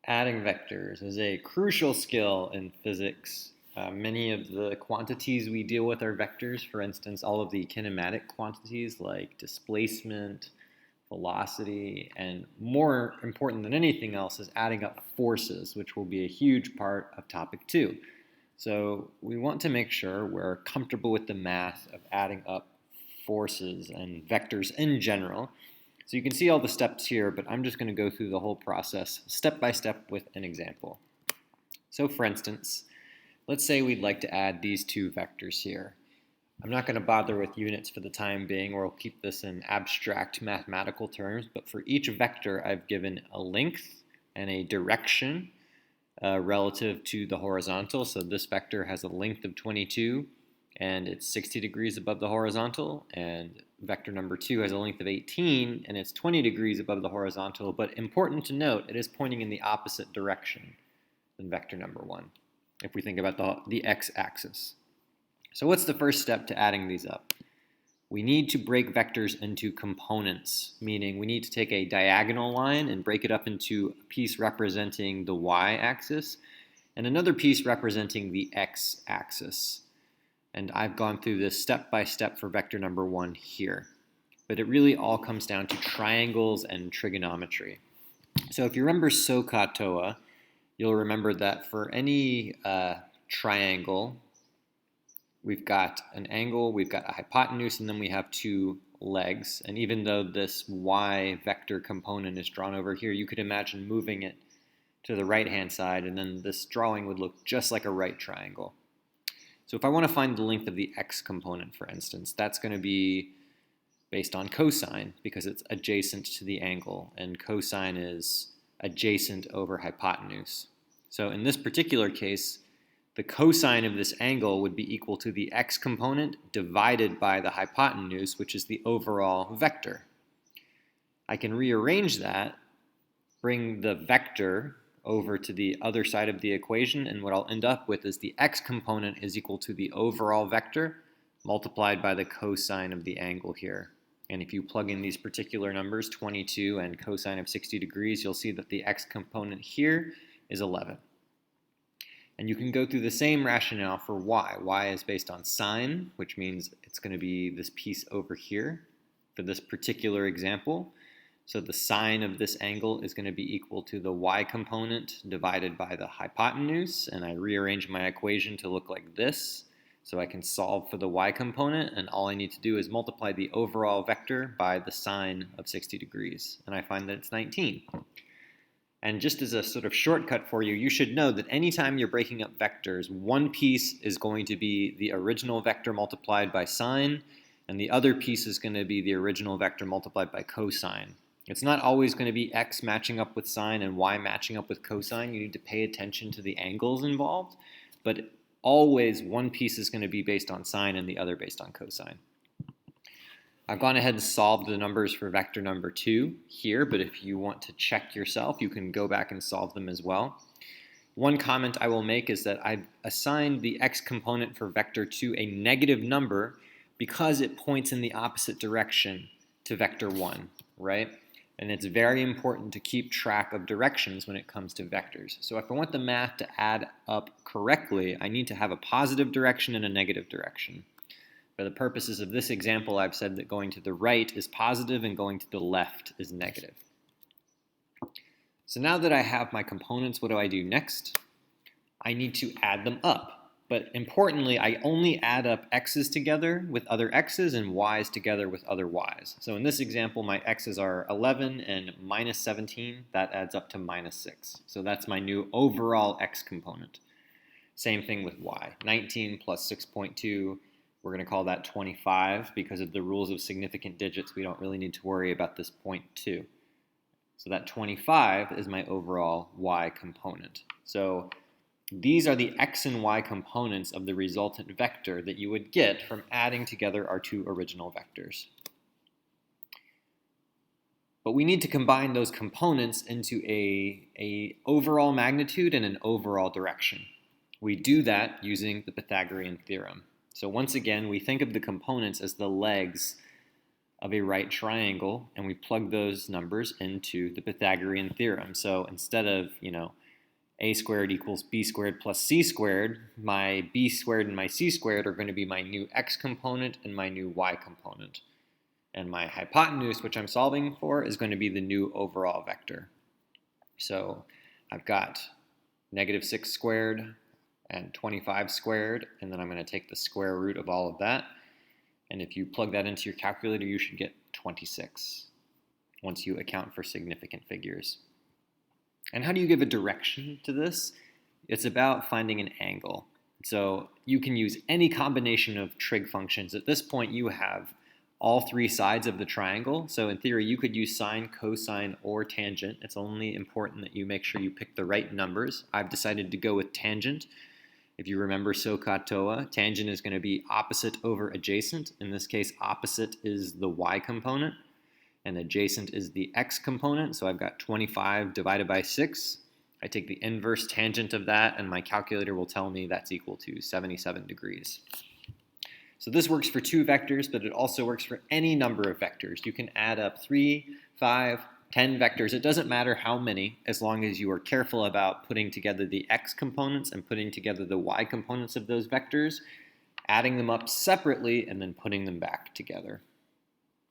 Adding vectors is a crucial skill in physics. Many of the quantities we deal with are vectors. For instance, all of the kinematic quantities like displacement, velocity, and more important than anything else is adding up forces, which will be a huge part of topic 2. So we want to make sure we're comfortable with the math of adding up forces and vectors in general. So you can see all the steps here, but I'm just going to go through the whole process step by step with an example. So for instance, let's say we'd like to add these two vectors here. I'm not going to bother with units for the time being, or we'll keep this in abstract mathematical terms, but for each vector I've given a length and a direction relative to the horizontal. So this vector has a length of 22 and it's 60 degrees above the horizontal, and vector number 2 has a length of 18 and it's 20 degrees above the horizontal, but important to note, it is pointing in the opposite direction than vector number 1 if we think about the x-axis. So what's the first step to adding these up? We need to break vectors into components, meaning we need to take a diagonal line and break it up into a piece representing the y-axis and another piece representing the x-axis. And I've gone through this step by step for vector number 1 here. But it really all comes down to triangles and trigonometry. So if you remember SOHCAHTOA, you'll remember that for any triangle, we've got an angle, we've got a hypotenuse, and then we have two legs. And even though this y vector component is drawn over here, you could imagine moving it to the right-hand side, and then this drawing would look just like a right triangle. So if I want to find the length of the x component, for instance, that's going to be based on cosine because it's adjacent to the angle, and cosine is adjacent over hypotenuse. So in this particular case, the cosine of this angle would be equal to the x component divided by the hypotenuse, which is the overall vector. I can rearrange that, bring the vector over to the other side of the equation, and what I'll end up with is the x component is equal to the overall vector multiplied by the cosine of the angle here. And if you plug in these particular numbers, 22 and cosine of 60 degrees, you'll see that the x component here is 11. And you can go through the same rationale for y. Y is based on sine, which means it's going to be this piece over here for this particular example. So the sine of this angle is going to be equal to the y component divided by the hypotenuse, and I rearrange my equation to look like this. So I can solve for the y component, and all I need to do is multiply the overall vector by the sine of 60 degrees, and I find that it's 19. And just as a sort of shortcut for you, you should know that anytime you're breaking up vectors, one piece is going to be the original vector multiplied by sine, and the other piece is going to be the original vector multiplied by cosine. It's not always going to be x matching up with sine and y matching up with cosine. You need to pay attention to the angles involved, but always one piece is going to be based on sine and the other based on cosine. I've gone ahead and solved the numbers for vector number 2 here, but if you want to check yourself, you can go back and solve them as well. One comment I will make is that I've assigned the x component for vector 2 a negative number because it points in the opposite direction to vector 1, right? And it's very important to keep track of directions when it comes to vectors. So if I want the math to add up correctly, I need to have a positive direction and a negative direction. For the purposes of this example, I've said that going to the right is positive and going to the left is negative. So now that I have my components, what do I do next? I need to add them up. But importantly, I only add up x's together with other x's and y's together with other y's. So in this example, my x's are 11 and minus 17. That adds up to minus 6. So that's my new overall x component. Same thing with y. 19 plus 6.2, we're going to call that 25. Because of the rules of significant digits, we don't really need to worry about this 0.2. So that 25 is my overall y component. So these are the x and y components of the resultant vector that you would get from adding together our two original vectors. But we need to combine those components into a overall magnitude and an overall direction. We do that using the Pythagorean theorem. So once again, we think of the components as the legs of a right triangle, and we plug those numbers into the Pythagorean theorem. So instead of, a squared equals b squared plus c squared, my b squared and my c squared are going to be my new x component and my new y component. And my hypotenuse, which I'm solving for, is going to be the new overall vector. So I've got -6 squared and 25 squared, and then I'm going to take the square root of all of that. And if you plug that into your calculator, you should get 26 once you account for significant figures. And how do you give a direction to this? It's about finding an angle. So you can use any combination of trig functions. At this point, you have all three sides of the triangle. So in theory, you could use sine, cosine, or tangent. It's only important that you make sure you pick the right numbers. I've decided to go with tangent. If you remember SOHCAHTOA, tangent is going to be opposite over adjacent. In this case, opposite is the y component, and adjacent is the x component. So I've got 25 divided by 6. I take the inverse tangent of that, and my calculator will tell me that's equal to 77 degrees. So this works for 2 vectors, but it also works for any number of vectors. You can add up 3, 5, 10 vectors. It doesn't matter how many, as long as you are careful about putting together the x components and putting together the y components of those vectors, adding them up separately, and then putting them back together.